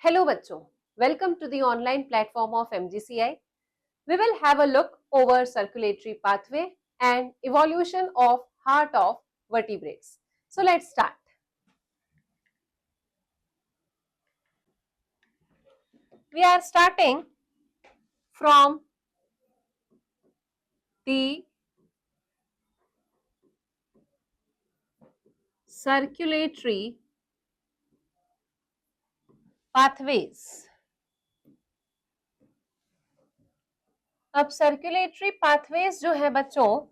Hello बच्चों, welcome to the online platform of MGCI. We will have a look over circulatory pathway and evolution of heart of vertebrates. So let's start. We are starting from the circulatory pathways. अब circulatory pathways जो है बच्चों,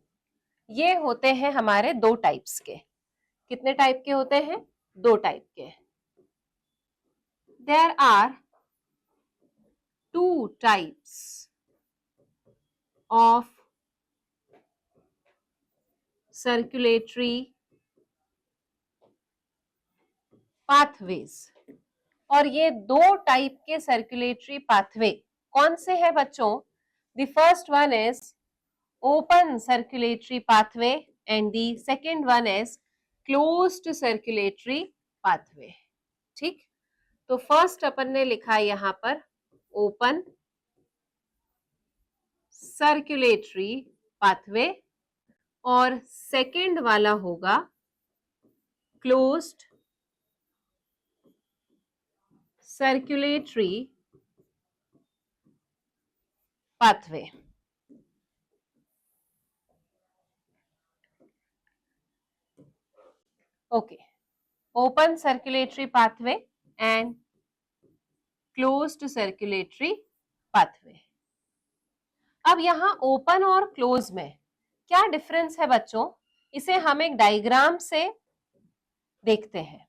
ये होते हैं हमारे दो types के. कितने टाइप के होते हैं? दो टाइप के. There are two types of circulatory pathways. और ये दो टाइप के सर्कुलेटरी पाथवे कौन से हैं बच्चों? The first one is open circulatory pathway and the second one is closed circulatory pathway. ठीक, तो फर्स्ट अपन ने लिखा यहां पर ओपन सर्कुलेटरी पाथवे और सेकेंड वाला होगा closed circulatory pathway. Okay, open circulatory pathway and closed circulatory pathway. अब यहां ओपन और क्लोज में क्या डिफरेंस है बच्चों? इसे हम एक डायग्राम से देखते हैं.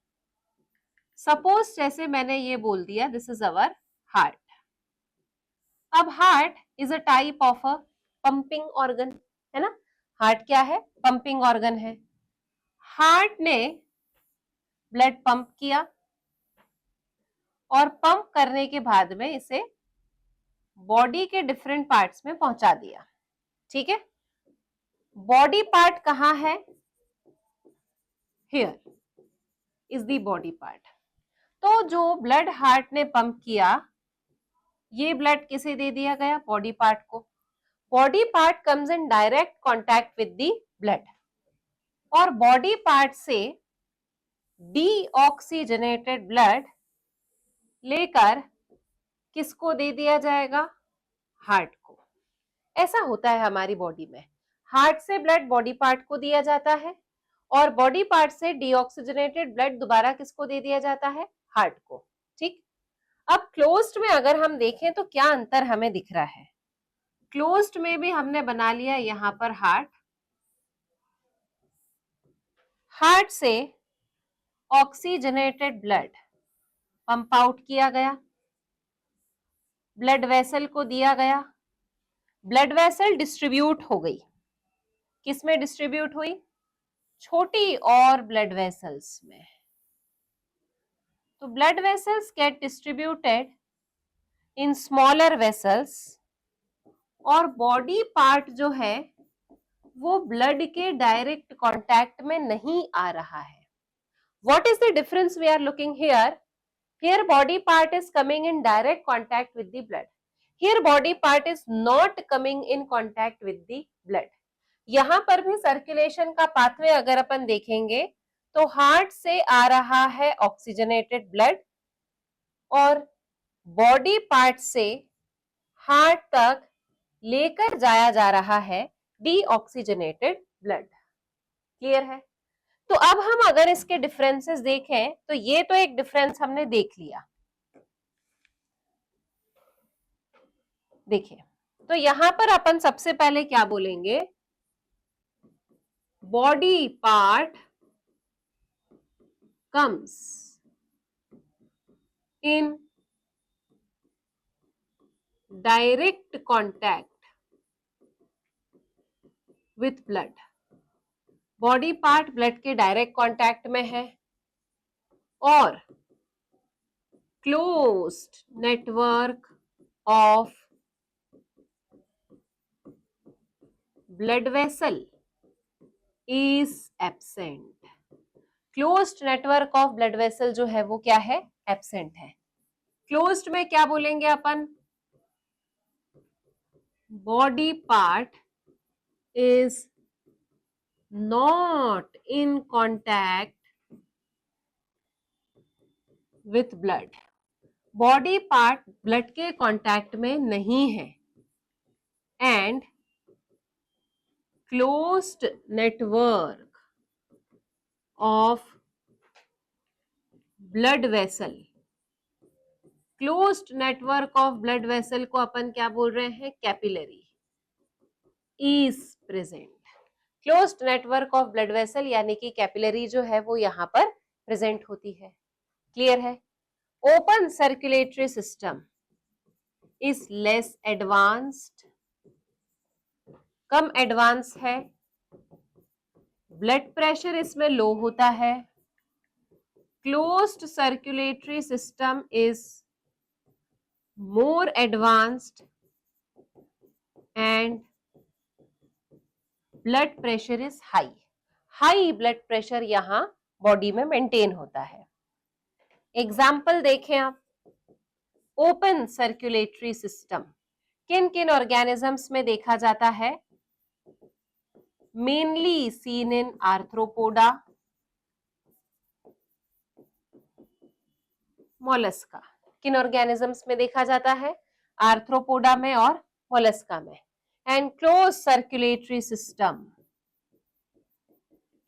सपोज जैसे मैंने ये बोल दिया दिस इज अवर हार्ट. अब heart is a type of a pumping organ, है ना. हार्ट क्या है? पंपिंग ऑर्गन है. हार्ट ने ब्लड पंप किया और पंप करने के बाद में इसे बॉडी के डिफरेंट पार्ट्स में पहुंचा दिया. ठीक है, बॉडी पार्ट कहां है? Here is the body part. तो जो ब्लड हार्ट ने पंप किया, ये ब्लड किसे दे दिया गया? बॉडी पार्ट को. Body part comes in direct contact with the blood और बॉडी पार्ट से डीऑक्सीजनेटेड ब्लड लेकर किसको दे दिया जाएगा? हार्ट को. ऐसा होता है हमारी बॉडी में. हार्ट से ब्लड बॉडी पार्ट को दिया जाता है और बॉडी पार्ट से डीऑक्सीजनेटेड ब्लड दोबारा किसको दे दिया जाता है? हार्ट को. ठीक, अब क्लोज्ड में अगर हम देखें तो क्या अंतर हमें दिख रहा है? क्लोज्ड में भी हमने बना लिया यहां पर हार्ट. हार्ट से ऑक्सीजनेटेड ब्लड पंप आउट किया गया, ब्लड वेसल को दिया गया. ब्लड वेसल डिस्ट्रीब्यूट हो गई. किसमें डिस्ट्रीब्यूट हुई? छोटी और ब्लड वेसल्स में. तो blood vessels get distributed in smaller vessels और बॉडी पार्ट जो है वो ब्लड के डायरेक्ट कांटेक्ट में नहीं आ रहा है. What is the difference we are looking here? Here body part is coming in direct contact with the blood. Here body part is not coming in contact with the blood. यहां पर भी circulation का pathway अगर अपन देखेंगे तो heart से आ रहा है ऑक्सीजनेटेड ब्लड और बॉडी पार्ट से हार्ट तक लेकर जाया जा रहा है डीऑक्सीजनेटेड ब्लड. क्लियर है? तो अब हम अगर इसके डिफरेंसेस देखें तो ये तो एक डिफरेंस हमने देख लिया. देखिए, तो यहां पर अपन सबसे पहले क्या बोलेंगे? Body part comes in direct contact with blood. Body part blood के डायरेक्ट कांटेक्ट में है और closed network of blood vessel is absent. Closed network of blood vessel जो है वो क्या है? एब्सेंट है. क्लोज्ड में क्या बोलेंगे अपन? Body part is not in contact with blood, body part blood के कांटेक्ट में नहीं है, and closed network of blood vessel, closed network of blood vessel को अपन क्या बोल रहे हैं? Capillary, is present. Closed network of blood vessel यानी कि कैपिलरी जो है वो यहां पर प्रेजेंट होती है। क्लियर है? Open circulatory system is less advanced, come advance है, ब्लड प्रेशर इसमें लो होता है। Closed circulatory system is more advanced and blood pressure is high, high blood pressure यहां बॉडी में मेंटेन होता है। एग्जाम्पल देखें आप, ओपन सर्कुलेटरी सिस्टम किन किन ऑर्गेनिजम्स में देखा जाता है? Mainly seen in arthropoda, Mollusca. किन ऑर्गेनिजम्स में देखा जाता है? आर्थ्रोपोडा में और मोलस्का में। And close circulatory system,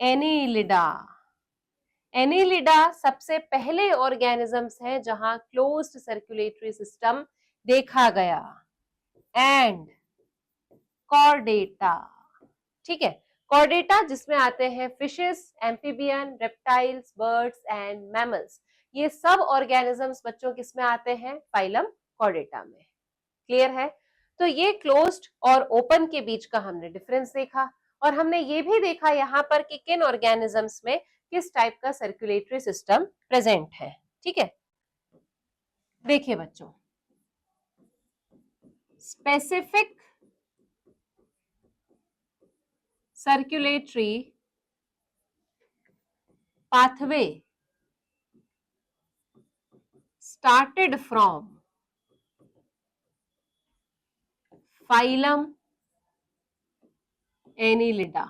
Annelida, Annelida सबसे पहले ऑर्गेनिजम्स है जहां क्लोज्ड सर्कुलेटरी सिस्टम देखा गया। एंड कॉर्डेटा, ठीक है, कॉर्डेटा जिसमें आते हैं fishes, amphibian, reptiles, birds and mammals, ये सब ऑर्गेनिजम्स बच्चों किसमें आते हैं? फाइलम कॉर्डेटा में। क्लियर है? तो ये क्लोज्ड और ओपन के बीच का हमने डिफरेंस देखा, और हमने ये भी देखा यहाँ पर कि किन ऑर्गेनिजम्स में किस टाइप का सर्कुलेटरी सिस्टम प्रेजेंट है। ठीक है, देखिए बच्चों, specific circulatory pathway started from phylum Annelida।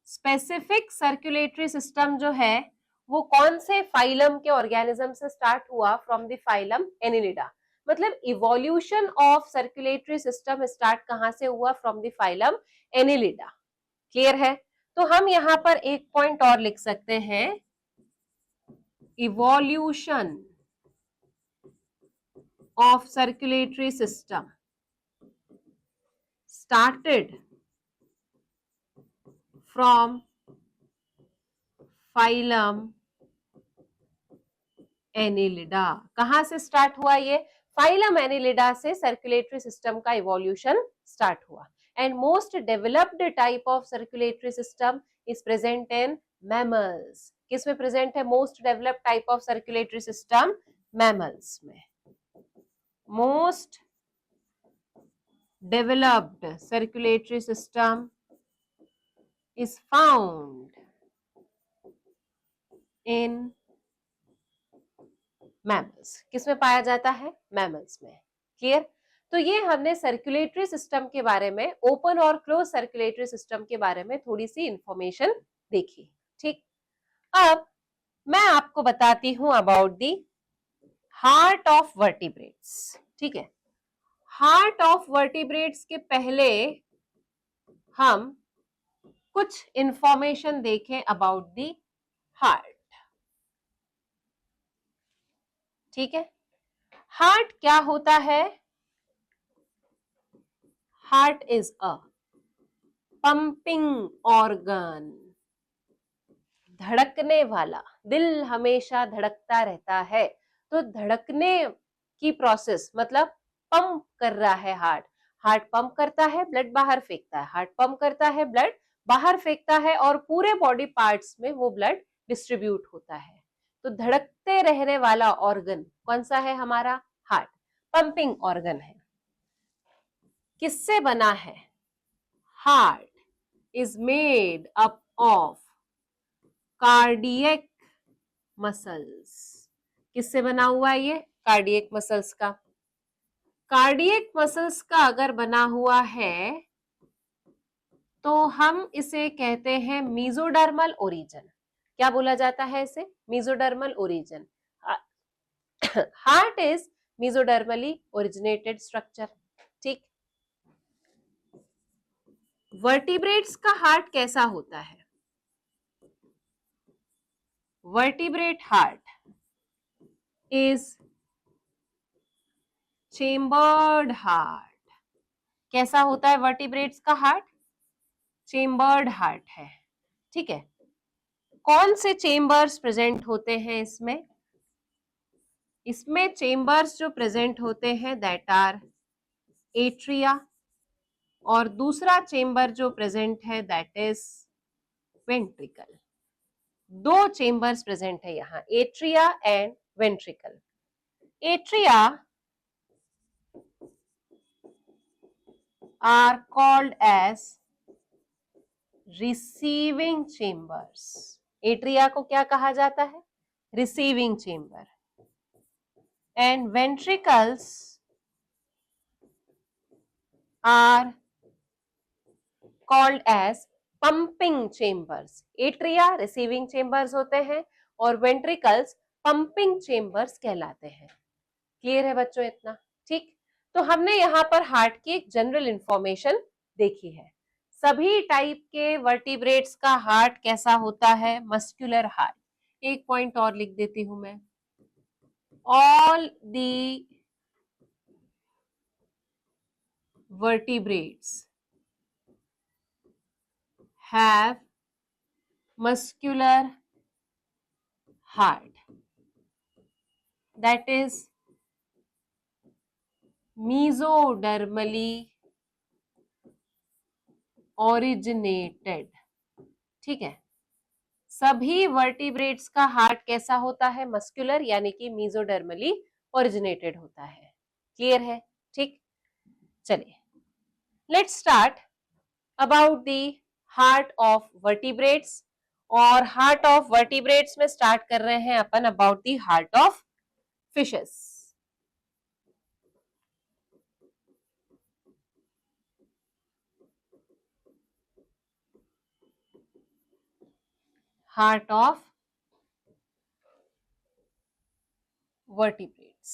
Specific circulatory system जो है वो कौन से फाइलम के ऑर्गेनिज्म से स्टार्ट हुआ? From the phylum Annelida. मतलब evolution of circulatory system start कहां से हुआ? From the phylum Annelida. Clear है? तो हम यहां पर एक पॉइंट और लिख सकते हैं, evolution of circulatory system started from phylum Annelida। कहां से स्टार्ट हुआ? ये फाइलम एनिलिडा से सर्कुलेटरी सिस्टम का इवोल्यूशन स्टार्ट हुआ। And most developed type of circulatory system is present in mammals. किसमें प्रेजेंट है most developed type of circulatory system? Mammals में। Most developed circulatory system is found in mammals। किसमें पाया जाता है? Mammals में। क्लियर? तो ये हमने सर्कुलेटरी सिस्टम के बारे में, ओपन और क्लोज सर्कुलेटरी सिस्टम के बारे में थोड़ी सी इंफॉर्मेशन देखी। ठीक, अब मैं आपको बताती हूं about the heart of vertebrates. ठीक है, हार्ट ऑफ वर्टिब्रेट्स के पहले हम कुछ इंफॉर्मेशन देखें अबाउट दी हार्ट। ठीक है, हार्ट क्या होता है? Heart is a pumping organ, धड़कने वाला। दिल हमेशा धड़कता रहता है, तो धड़कने की प्रोसेस मतलब पंप कर रहा है हार्ट। हार्ट पंप करता है, ब्लड बाहर फेंकता है, हार्ट पंप करता है, ब्लड बाहर फेंकता है, और पूरे बॉडी पार्ट्स में वो ब्लड डिस्ट्रीब्यूट होता है। तो धड़कते रहने वाला ऑर्गन कौन सा है? हमारा हार्ट, पंपिंग ऑर्गन है। किससे बना है? Heart is made up of cardiac muscles. किससे बना हुआ है ये? कार्डियक मसल्स का। कार्डियक मसल्स का अगर बना हुआ है तो हम इसे कहते हैं मीजोडर्मल ओरिजिन। क्या बोला जाता है इसे? Mesodermal origin. Heart is mesodermally originated structure. ठीक। वर्टिब्रेट्स का हार्ट कैसा होता है? Vertebrate heart is chambered heart. कैसा होता है वर्टिब्रेट्स का हार्ट? चेम्बर्ड हार्ट है। ठीक है। कौन से चेम्बर्स प्रेजेंट होते हैं इसमें? इसमें चेम्बर्स जो प्रेजेंट होते हैं दैट आर एट्रिया, और दूसरा चेम्बर जो प्रेजेंट है दैट इज वेंट्रिकल। दो चेम्बर्स प्रेजेंट है यहां, atria and ventricle. Atria are called as receiving chambers. एट्रिया को क्या कहा जाता है? Receiving chamber. And ventricles are called as pumping chambers. Atria receiving chambers होते हैं और वेंट्रिकल्स पंपिंग चेम्बर्स कहलाते हैं। क्लियर है बच्चों इतना? ठीक। तो हमने यहाँ पर हार्ट की एक जनरल इंफॉर्मेशन देखी है। सभी टाइप के वर्टिब्रेट्स का हार्ट कैसा होता है? Muscular heart. एक पॉइंट और लिख देती हूं मैं, all the vertebrates have muscular heart, that is mesodermally originated। ठीक है। सभी वर्टिब्रेट्स का हार्ट कैसा होता है? मस्कुलर, यानी कि मीजोडर्मली ओरिजिनेटेड होता है। क्लियर है? ठीक। चलिए, let's start about the heart of vertebrates. और हार्ट ऑफ वर्टिब्रेट्स में स्टार्ट कर रहे हैं अपन about the heart of fishes. Heart of vertebrates.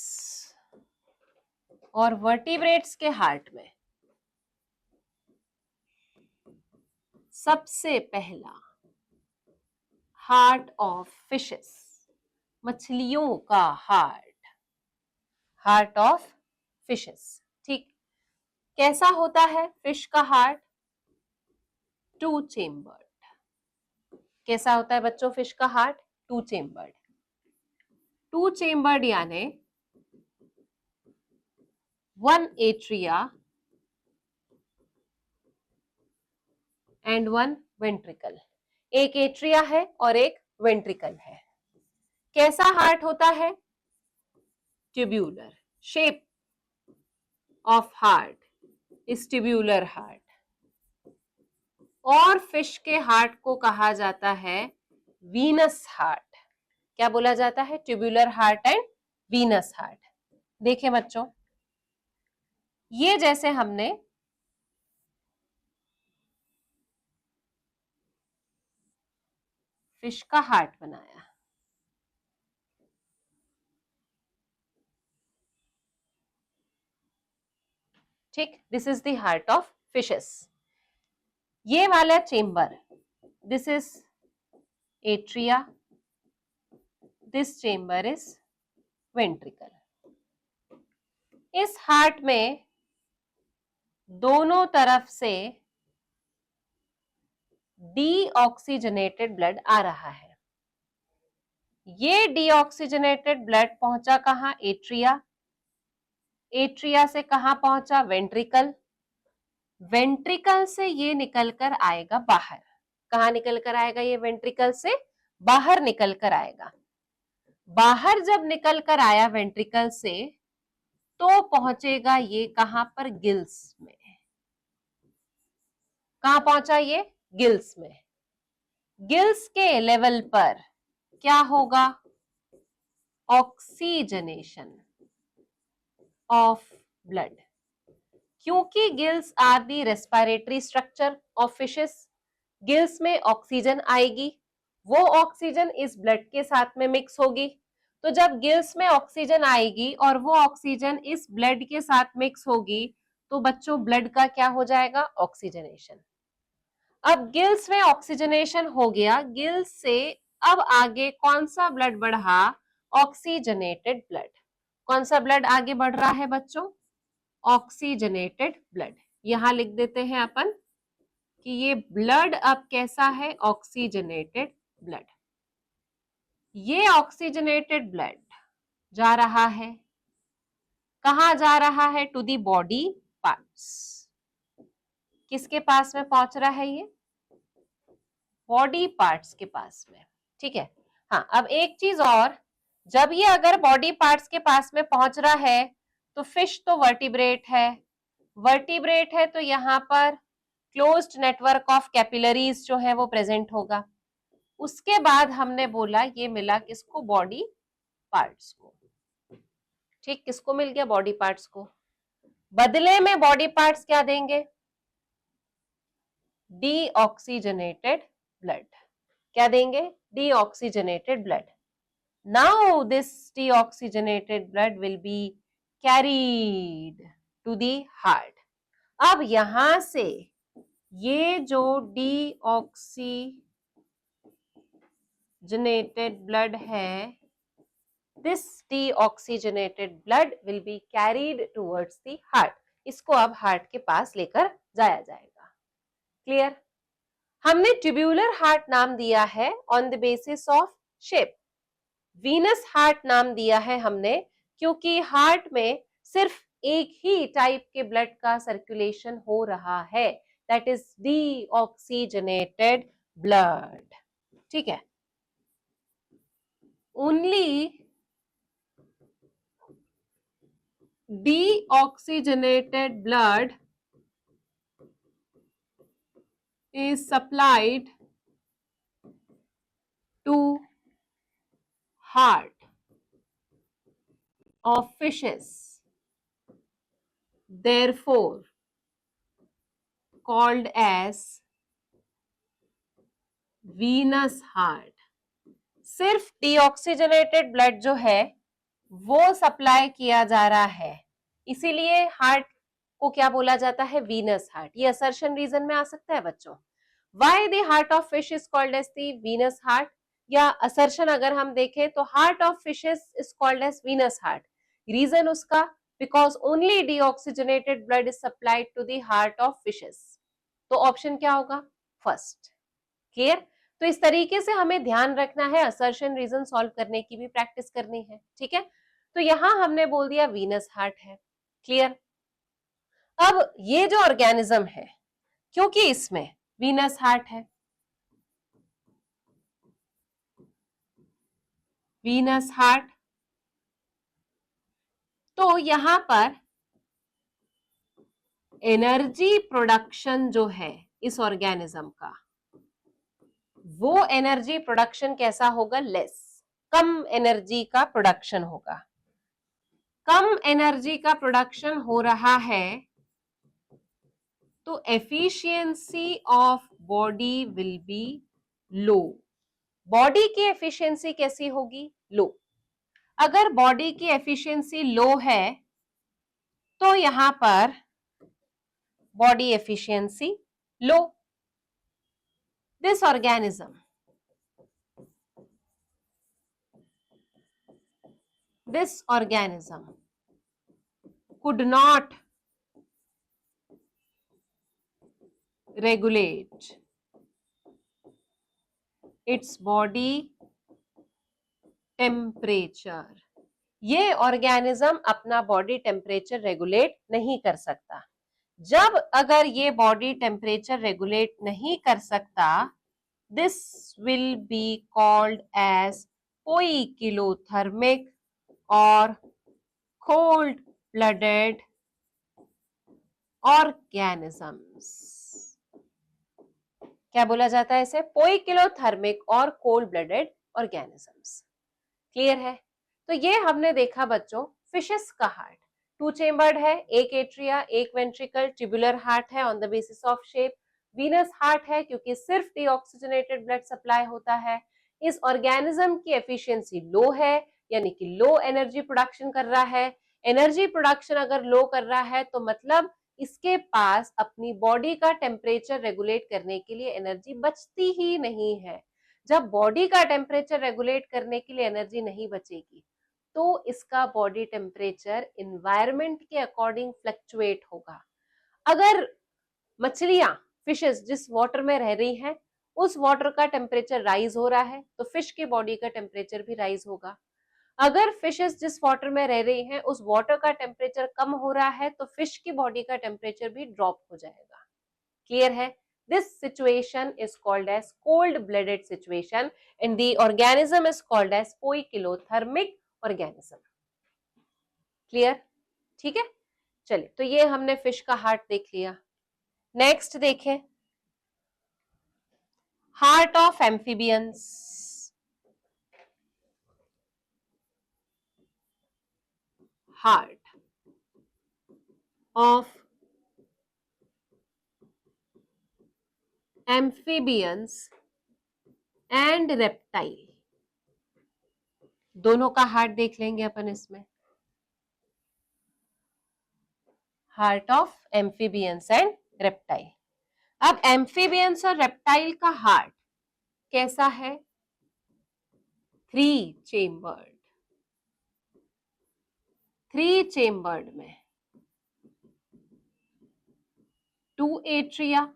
और वर्टिब्रेट्स के हार्ट में सबसे पहला हार्ट ऑफ फिशेस, मछलियों का हार्ट, हार्ट ऑफ फिशेस। ठीक। कैसा होता है फिश का हार्ट? Two chambered. कैसा होता है बच्चों फिश का heart? Two chambered. Two chambered यानी one atria and one ventricle. एक एट्रिया है और एक वेंट्रिकल है। कैसा हार्ट होता है? Tubular. Shape of heart is tubular heart. और फिश के हार्ट को कहा जाता है वीनस हार्ट। क्या बोला जाता है? Tubular heart and venous heart. देखिए बच्चों, ये जैसे हमने फिश का हार्ट बनाया, ठीक, this is the heart of fishes. ये वाला chamber, this is atria, this chamber is ventricle. इस हार्ट में दोनों तरफ से डीऑक्सीजनेटेड ब्लड आ रहा है। ये डीऑक्सीजनेटेड ब्लड पहुंचा कहां? एट्रिया। एट्रिया से कहां पहुंचा? वेंट्रिकल। वेंट्रिकल से ये निकलकर आएगा बाहर। कहां निकलकर आएगा? ये वेंट्रिकल से बाहर निकलकर आएगा। बाहर जब निकलकर आया वेंट्रिकल से तो पहुंचेगा ये कहां पर? गिल्स में। कहां पहुंचा ये? गिल्स में। गिल्स के लेवल पर क्या होगा? ऑक्सीजनेशन। ऑफ ब्लड, क्योंकि gills are the respiratory structure of fishes, gills में ऑक्सीजन आएगी, वो ऑक्सीजन इस ब्लड के साथ में मिक्स होगी। तो जब गिल्स में ऑक्सीजन आएगी और वो ऑक्सीजन इस ब्लड के साथ मिक्स होगी तो बच्चों ब्लड का क्या हो जाएगा, ऑक्सीजनेशन। अब गिल्स में ऑक्सीजनेशन हो गया, गिल्स से अब आगे कौन सा ब्लड बढ़ा, ऑक्सीजनेटेड ब्लड। कौन सा ब्लड आगे बढ़ रहा है बच्चों, ऑक्सीजनेटेड ब्लड। यहां लिख देते हैं अपन कि ये ब्लड अब कैसा है, ऑक्सीजनेटेड ब्लड। ये ऑक्सीजनेटेड ब्लड जा रहा है, कहां जा रहा है, टू दी बॉडी पार्ट्स। किसके पास में पहुंच रहा है ये, बॉडी पार्ट्स के पास में, ठीक है। हाँ, अब एक चीज और, जब ये अगर बॉडी पार्ट्स के पास में पहुंच रहा है तो फिश तो वर्टिब्रेट है, वर्टिब्रेट है तो यहाँ पर क्लोज्ड नेटवर्क ऑफ कैपिलरीज जो है वो प्रेजेंट होगा। उसके बाद हमने बोला ये मिला किसको, बॉडी पार्ट्स को। ठीक, किसको मिल गया, बॉडी पार्ट्स को। बदले में बॉडी पार्ट्स क्या देंगे, डीऑक्सीजनेटेड ब्लड। क्या देंगे, deoxygenated blood. Now this deoxygenated blood will be carried to the heart. अब यहां से ये जो डीऑक्सीजनेटेड ब्लड है, this deoxygenated blood will be carried towards the heart. इसको अब हार्ट के पास लेकर जाया जाएगा। क्लियर। हमने ट्यूब्यूलर हार्ट नाम दिया है on the basis of shape, venous heart नाम दिया है हमने क्योंकि हार्ट में सिर्फ एक ही टाइप के ब्लड का सर्कुलेशन हो रहा है, दैट इज डीऑक्सीजनेटेड ब्लड। ठीक है, only deoxygenated blood is supplied to heart of fishes, therefore called as venous heart। सिर्फ डीऑक्सीजनेटेड ब्लड जो है वो सप्लाई किया जा रहा है, इसीलिए हार्ट को क्या बोला जाता है, वीनस हार्ट। ये असर्शन रीजन में आ सकता है बच्चों। Why the heart of fish is called as the venous heart, या असर्शन अगर हम देखें तो heart of fishes is called as venous heart. Reason उसका, because only deoxygenated blood is supplied to the heart of fishes. तो option क्या होगा, first. Clear. तो इस तरीके से हमें ध्यान रखना है, असर्शन रीजन सॉल्व करने की भी प्रैक्टिस करनी है। ठीक है, तो यहां हमने बोल दिया वीनस हार्ट है। क्लियर। अब ये जो ऑर्गेनिज्म है, क्योंकि इसमें वीनस हार्ट है, वीनस हार्ट, तो यहां पर एनर्जी प्रोडक्शन जो है इस ऑर्गेनिज्म का, वो एनर्जी प्रोडक्शन कैसा होगा, लेस, कम एनर्जी का प्रोडक्शन होगा। कम एनर्जी का प्रोडक्शन हो रहा है तो efficiency of body will be low. Body की एफिशिएंसी कैसी होगी, लो। अगर बॉडी की एफिशिएंसी लो है तो यहां पर body efficiency low. This organism could not regulate its body temperature। ये ऑर्गेनिज्म अपना बॉडी टेम्परेचर रेगुलेट नहीं कर सकता। जब अगर ये बॉडी टेम्परेचर रेगुलेट नहीं कर सकता, this will be called as poikilothermic और कोल्ड ब्लडेड ऑर्गेनिजम्स। क्या बोला जाता है इसे, पोइकिलोथर्मिक और कोल्ड ब्लडेड ऑर्गेनिजम्स। क्लियर है। तो ये हमने देखा बच्चों फिशेस का हार्ट। टू चेम्बर्ड है, एक एट्रिया, एक वेंट्रिकल, ट्यूबुलर हार्ट है on the basis of shape, venous heart है क्योंकि सिर्फ डीऑक्सीजनेटेड ब्लड सप्लाई होता है। इस ऑर्गेनिज्म की एफिशिएंसी लो है, यानी कि लो एनर्जी प्रोडक्शन कर रहा है। एनर्जी प्रोडक्शन अगर लो कर रहा है तो मतलब इसके पास अपनी बॉडी का टेम्परेचर रेगुलेट करने के लिए एनर्जी बचती ही नहीं है। जब बॉडी का टेम्परेचर रेगुलेट करने के लिए एनर्जी नहीं बचेगी तो इसका बॉडी टेम्परेचर इन्वायरमेंट के अकॉर्डिंग फ्लक्चुएट होगा। अगर मछलियां, फिशेस जिस वाटर में रह रही हैं उस वाटर का टेम्परेचर राइज हो रहा है तो फिश की बॉडी का टेम्परेचर भी राइज होगा। अगर फिशेस जिस वाटर में रह रही हैं उस वाटर का टेम्परेचर कम हो रहा है तो फिश की बॉडी का टेम्परेचर भी ड्रॉप हो जाएगा। क्लियर है? This situation is called as cold-blooded situation and the organism is called as poikilothermic organism. Clear? ठीक है, चलिए तो ये हमने फिश का हार्ट देख लिया। नेक्स्ट देखें heart of amphibians. Heart of amphibians and reptile, दोनों का हार्ट देख लेंगे अपन इसमें। Heart of amphibians and reptile. अब एम्फीबियंस और रेप्टाइल का हार्ट कैसा है? 3 चेम्बर्ड। 3 चेम्बर्ड में 2 एट्रिया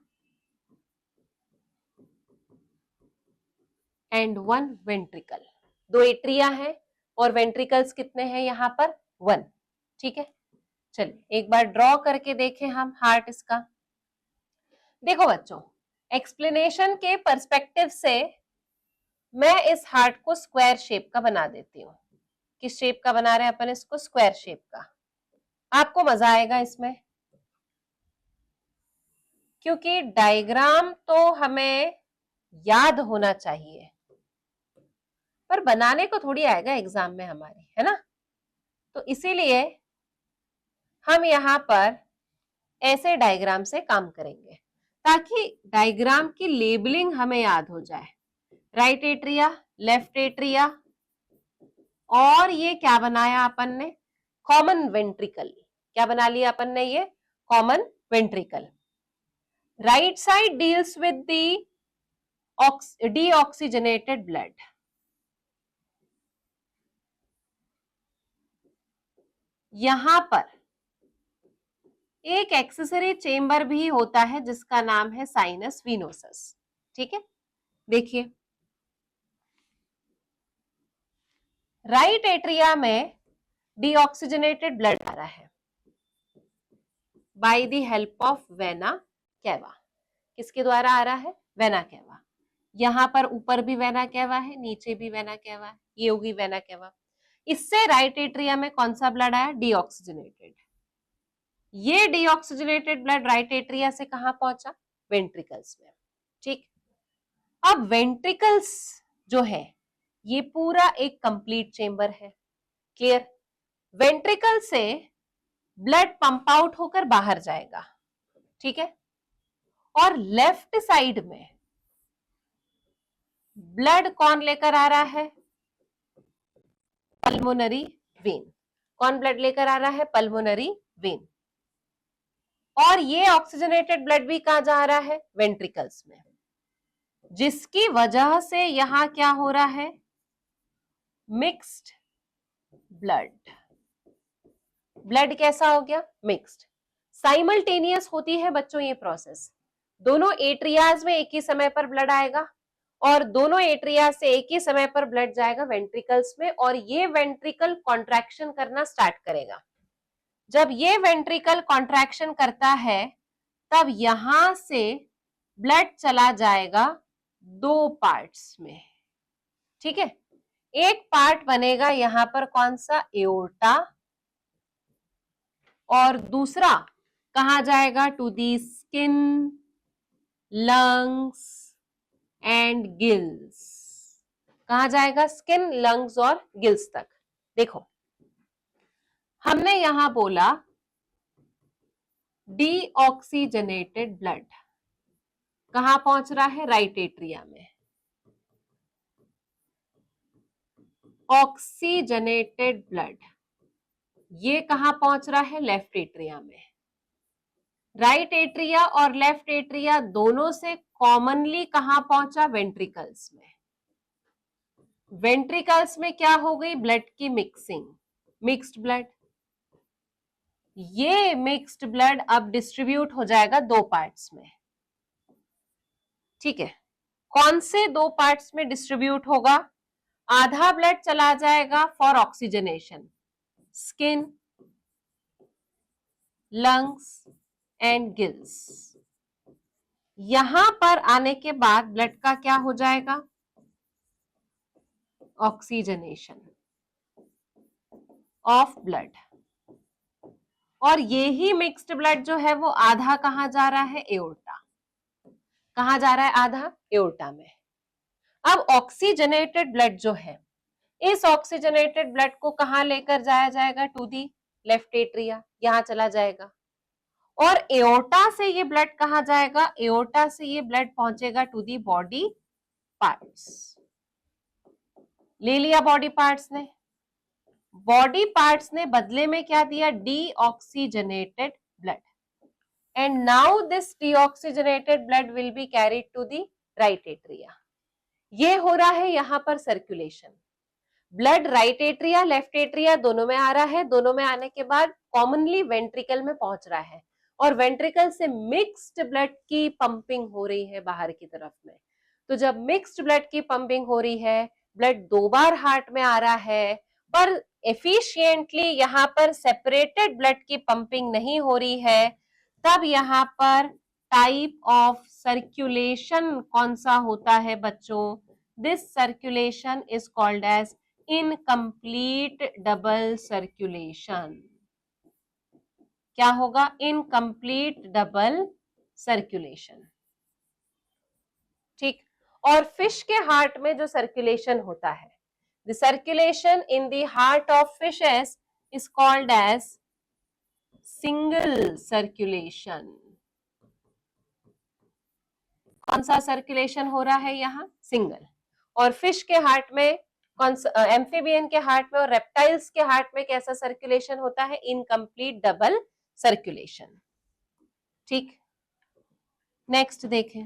एंड 1 वेंट्रिकल। 2 एट्रिया है और वेंट्रिकल्स कितने हैं यहाँ पर? 1। ठीक है, चलिए एक बार ड्रॉ करके देखें हम हार्ट इसका। देखो बच्चों, एक्सप्लेनेशन के पर्सपेक्टिव से मैं इस हार्ट को स्क्वायर शेप का बना देती हूँ। किस शेप का बना रहे हैं अपन इसको? स्क्वायर शेप का। आपको मजा आएगा इसमें क्योंकि डायग्राम तो हमें याद होना चाहिए पर बनाने को थोड़ी आएगा एग्जाम में हमारे, है ना? तो इसीलिए हम यहाँ पर ऐसे डायग्राम से काम करेंगे ताकि डायग्राम की लेबलिंग हमें याद हो जाए। राइट एट्रिया, लेफ्ट एट्रिया और ये क्या बनाया अपन ने? Common ventricle. क्या बना लिया अपन ने? ये common ventricle. Right side deals with the deoxygenated blood। यहां पर एक एक्सेसरी चेम्बर भी होता है जिसका नाम है साइनस विनोसस। ठीक है, देखिए राइट एट्रिया में डीऑक्सीजनेटेड ब्लड आ रहा है by the help of vena cava. किसके द्वारा आ रहा है? Vena cava. यहां पर ऊपर भी वेना कैवा है, नीचे भी वेना कैवा है, ये होगी वेना कैवा। इससे राइट एट्रिया में कौन सा ब्लड आया? डीऑक्सीजनेटेड। ये डीऑक्सीजनेटेड ब्लड राइट एट्रिया से कहां पहुंचा? वेंट्रिकल्स में। ठीक, अब वेंट्रिकल्स जो है ये पूरा एक कंप्लीट चेंबर है। क्लियर? वेंट्रिकल से ब्लड पंप आउट होकर बाहर जाएगा। ठीक है, और लेफ्ट साइड में ब्लड कौन लेकर आ रहा है? Pulmonary vein. कौन ब्लड लेकर आ रहा है? Pulmonary vein. और ये ऑक्सीजनेटेड ब्लड भी कहां जा रहा है? वेंट्रिकल्स में, जिसकी वजह से यहां क्या हो रहा है? Mixed blood. ब्लड कैसा हो गया? मिक्स्ड। साइमल्टेनियस होती है बच्चों ये प्रोसेस। दोनों एट्रियाज में एक ही समय पर ब्लड आएगा और दोनों एट्रिया से एक ही समय पर ब्लड जाएगा वेंट्रिकल्स में और ये वेंट्रिकल कॉन्ट्रैक्शन करना स्टार्ट करेगा। जब ये वेंट्रिकल कॉन्ट्रैक्शन करता है तब यहां से ब्लड चला जाएगा 2 पार्ट्स में। ठीक है, एक पार्ट बनेगा यहां पर कौन सा? एओर्टा, और दूसरा कहां जाएगा? To the skin, lungs and gills. कहां जाएगा? स्किन, लंग्स और गिल्स तक। देखो हमने यहां बोला डीऑक्सीजनेटेड ब्लड कहां पहुंच रहा है, राइट एट्रिया में। ऑक्सीजनेटेड ब्लड ये कहां पहुंच रहा है, लेफ्ट एट्रिया में। राइट एट्रिया और लेफ्ट एट्रिया दोनों से कॉमनली कहां पहुंचा, वेंट्रिकल्स में। वेंट्रिकल्स में क्या हो गई, ब्लड की मिक्सिंग, मिक्स्ड ब्लड। ये मिक्स्ड ब्लड अब डिस्ट्रीब्यूट हो जाएगा दो पार्ट्स में, ठीक है। कौन से दो पार्ट्स में डिस्ट्रीब्यूट होगा, आधा ब्लड चला जाएगा for oxygenation, skin, lungs and gills. यहां पर आने के बाद ब्लड का क्या हो जाएगा, ऑक्सीजनेशन ऑफ ब्लड। और ये ही मिक्स्ड ब्लड जो है वो आधा कहां जा रहा है, एओर्टा। कहां जा रहा है आधा, एओर्टा में। अब ऑक्सीजनेटेड ब्लड जो है, इस ऑक्सीजनेटेड ब्लड को कहां लेकर जाया जाएगा, टू दी लेफ्ट एट्रिया, यहां चला जाएगा। और एओर्टा से ये ब्लड कहां जाएगा, एओर्टा से ये ब्लड पहुंचेगा टू दी बॉडी पार्ट्स। ले लिया बॉडी पार्ट्स ने, बॉडी पार्ट्स ने बदले में क्या दिया, deoxygenated blood. And now this deoxygenated blood will be carried to the right atria. ये हो रहा है यहां पर circulation, blood right atria left atria दोनों में आ रहा है, दोनों में आने के बाद कॉमनली वेंट्रिकल में पहुंच रहा है, और वेंट्रिकल से मिक्स्ड ब्लड की पंपिंग हो रही है बाहर की तरफ में। तो जब मिक्स्ड ब्लड की पंपिंग हो रही है, ब्लड दो बार हार्ट में आ रहा है, पर एफिशिएंटली यहाँ पर सेपरेटेड ब्लड की पंपिंग नहीं हो रही है, तब यहाँ पर टाइप ऑफ सर्कुलेशन कौन सा होता है बच्चों, this circulation is called as incomplete double circulation. क्या होगा, इनकम्प्लीट डबल सर्कुलेशन, ठीक। और फिश के हार्ट में जो सर्कुलेशन होता है, the circulation in the heart of fishes is called as single circulation. कौन सा सर्कुलेशन हो रहा है यहाँ, सिंगल। और फिश के हार्ट में, एम्फीबियन के हार्ट में और रेप्टाइल्स के हार्ट में कैसा सर्कुलेशन होता है, इनकम्प्लीट डबल सर्कुलेशन, ठीक। नेक्स्ट देखें,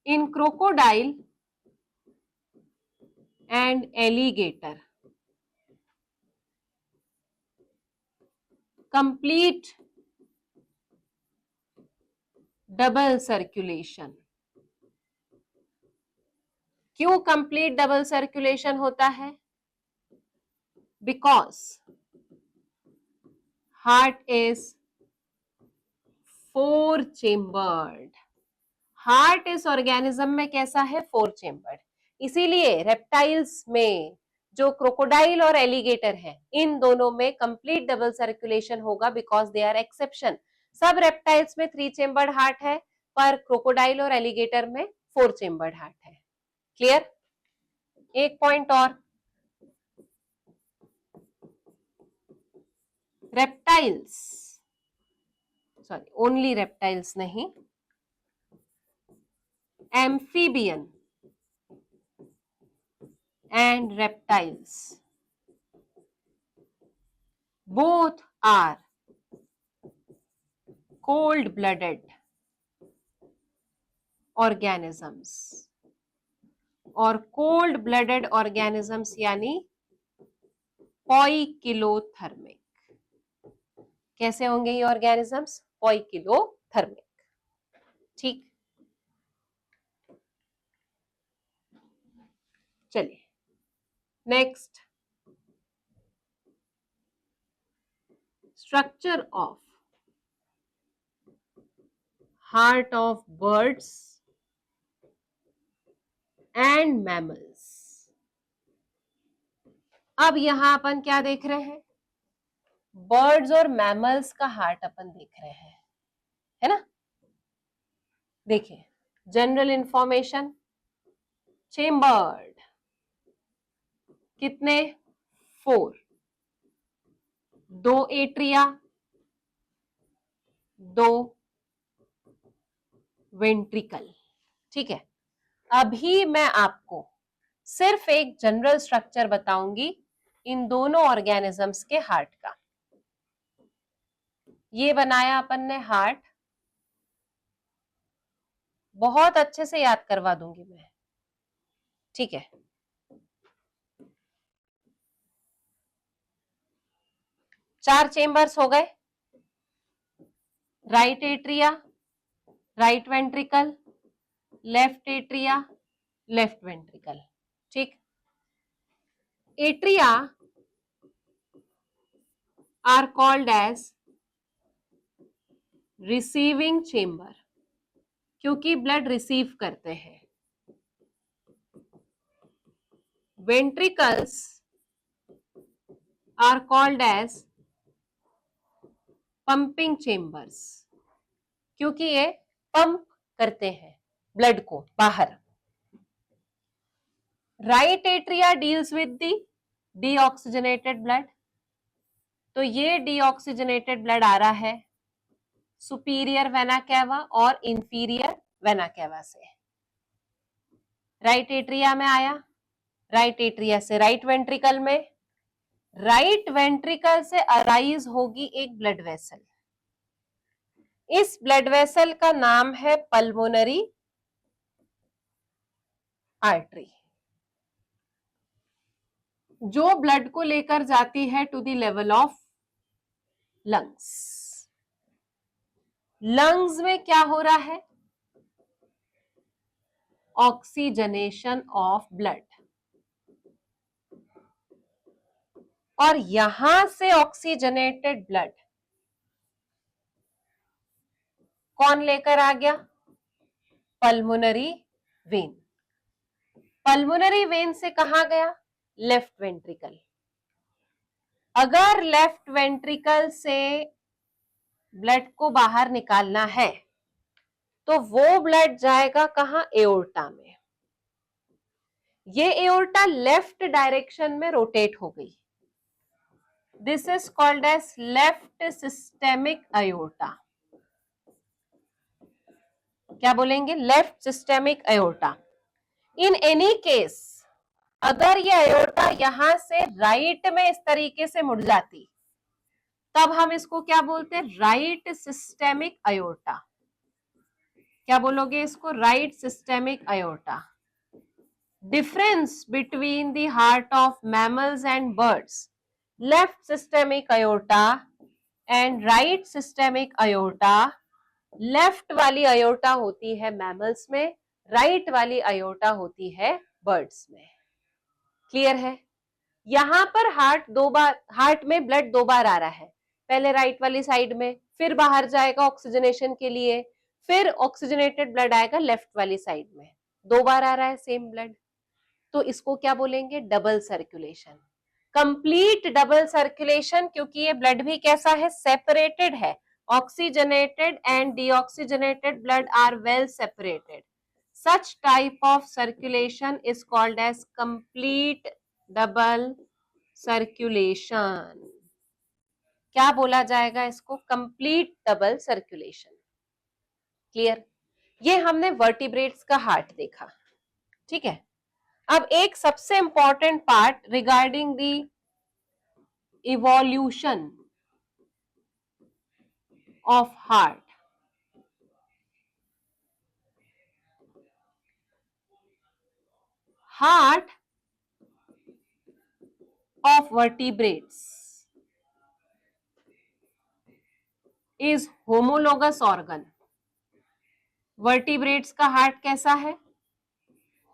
in crocodile and alligator complete double circulation. क्यों कंप्लीट डबल सर्कुलेशन होता है, because heart is 4 chambered. Heart इस ऑर्गेनिज्म में कैसा है, 4 चेम्बर्ड। इसीलिए रेप्टाइल्स में जो क्रोकोडाइल और एलिगेटर है, इन दोनों में कंप्लीट डबल सर्कुलेशन होगा, बिकॉज दे आर एक्सेप्शन। सब रेप्टाइल्स में 3 चेम्बर्ड हार्ट है, पर क्रोकोडाइल और एलिगेटर में 4 चेम्बर्ड हार्ट है। क्लियर। एक पॉइंट और, रेप्टाइल्स, सॉरी ओनली रेप्टाइल्स नहीं, amphibian and reptiles both are cold-blooded organisms। और cold-blooded organisms यानी पोइकिलोथर्मिक। कैसे होंगे ये ऑर्गेनिजम्स, पोइकिलोथर्मिक, ठीक। चलिए next, structure of heart of birds and mammals. अब यहां अपन क्या देख रहे हैं, बर्ड्स और मैमल्स का हार्ट अपन देख रहे हैं, है ना। देखिए, जनरल इंफॉर्मेशन, चेम्बर्ड, कितने? 4, 2 एट्रिया, 2 वेंट्रिकल। ठीक है, अभी मैं आपको सिर्फ एक जनरल स्ट्रक्चर बताऊंगी इन दोनों ऑर्गेनिजम्स के हार्ट का। ये बनाया अपन ने हार्ट, बहुत अच्छे से याद करवा दूंगी मैं। ठीक है, चार चेम्बर्स हो गए, right atria, right ventricle, left atria, left ventricle. ठीक, atria are called as receiving chamber, क्योंकि ब्लड रिसीव करते हैं। Ventricles are called as pumping chambers, क्योंकि ये पंप करते हैं ब्लड को बाहर। Right atria deals with the deoxygenated blood, तो ये डीऑक्सीजनेटेड ब्लड आ रहा है सुपीरियर वेना कैवा और इंफीरियर वेना कैवा से। राइट एट्रिया में आया, राइट एट्रिया से राइट वेंट्रिकल में, राइट वेंट्रिकल से अराइज होगी एक ब्लड वेसल। इस ब्लड वेसल का नाम है पल्मोनरी आर्टरी, जो ब्लड को लेकर जाती है to the level of lungs. Lungs में क्या हो रहा है? ऑक्सीजनेशन ऑफ ब्लड, और यहां से ऑक्सीजनेटेड ब्लड कौन लेकर आ गया? Pulmonary vein. पल्मोनरी वेन से कहां गया? Left ventricle. अगर लेफ्ट वेंट्रिकल से ब्लड को बाहर निकालना है तो वो ब्लड जाएगा कहां? एओर्टा में। ये एओर्टा लेफ्ट डायरेक्शन में रोटेट हो गई। This is called as left systemic aorta. क्या बोलेंगे? Left systemic aorta. In any case अगर ये अयोर्टा यहां से राइट में इस तरीके से मुड़ जाती तब हम इसको क्या बोलते हैं? Right systemic aorta. क्या बोलोगे इसको? Right systemic aorta. Difference between the heart of mammals and birds, left systemic aorta and right systemic aorta. Left वाली अयोर्टा होती है मैमल्स में, राइट वाली अयोर्टा होती है बर्ड्स में। क्लियर है? यहां पर हार्ट में ब्लड 2 बार आ रहा है, पहले राइट वाली साइड में, फिर बाहर जाएगा ऑक्सीजनेशन के लिए, फिर ऑक्सीजनेटेड ब्लड आएगा लेफ्ट वाली साइड में। 2 बार आ रहा है सेम ब्लड, तो इसको क्या बोलेंगे? Double circulation. Complete double circulation, क्योंकि ये ब्लड भी कैसा है? सेपरेटेड है। Oxygenated and deoxygenated blood are well separated. Such type of circulation is called as complete double circulation. क्या बोला जाएगा इसको? complete double circulation. क्लियर? ये हमने वर्टिब्रेट्स का हार्ट देखा। ठीक है, अब एक सबसे important part regarding the evolution of heart. Heart of vertebrates is homologous organ. Vertebrates का हार्ट कैसा है?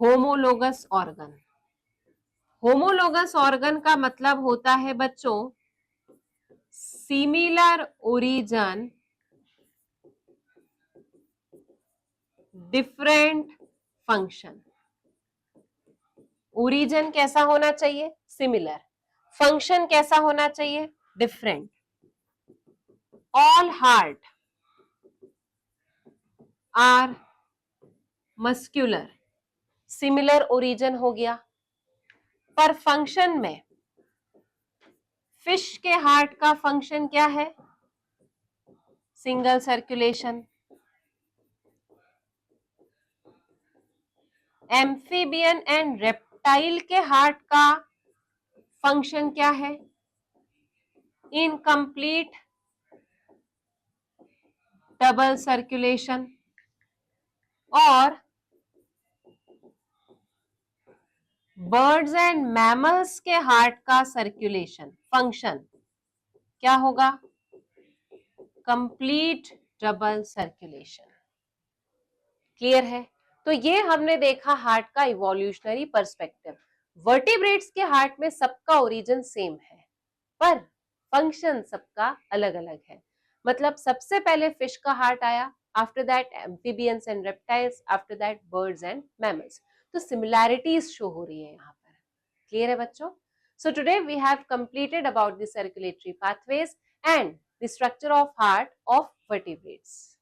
Homologous organ. होमोलोगस ऑर्गन का मतलब होता है बच्चों similar origin, different function. Origin कैसा होना चाहिए? सिमिलर। फंक्शन कैसा होना चाहिए? Different. All heart are muscular, similar origin हो गया। पर फंक्शन में फिश के हार्ट का फंक्शन क्या है? Single circulation. Amphibian and reptile के हार्ट का फंक्शन क्या है? Incomplete double circulation. और बर्ड्स एंड मैमल्स के हार्ट का सर्कुलेशन फंक्शन क्या होगा? Complete double circulation. क्लियर है? तो ये हमने देखा हार्ट का इवोल्यूशनरी पर्सपेक्टिव। वर्टिब्रेट्स के हार्ट में सबका ओरिजिन सेम है, पर फंक्शन सबका अलग अलग है। मतलब सबसे पहले फिश का हार्ट आया, after that amphibians and reptiles, after that birds and mammals. तो सिमिलैरिटीज शो हो रही है यहाँ पर। क्लियर है बच्चों? So today we have completed about the circulatory pathways and the structure of heart of vertebrates.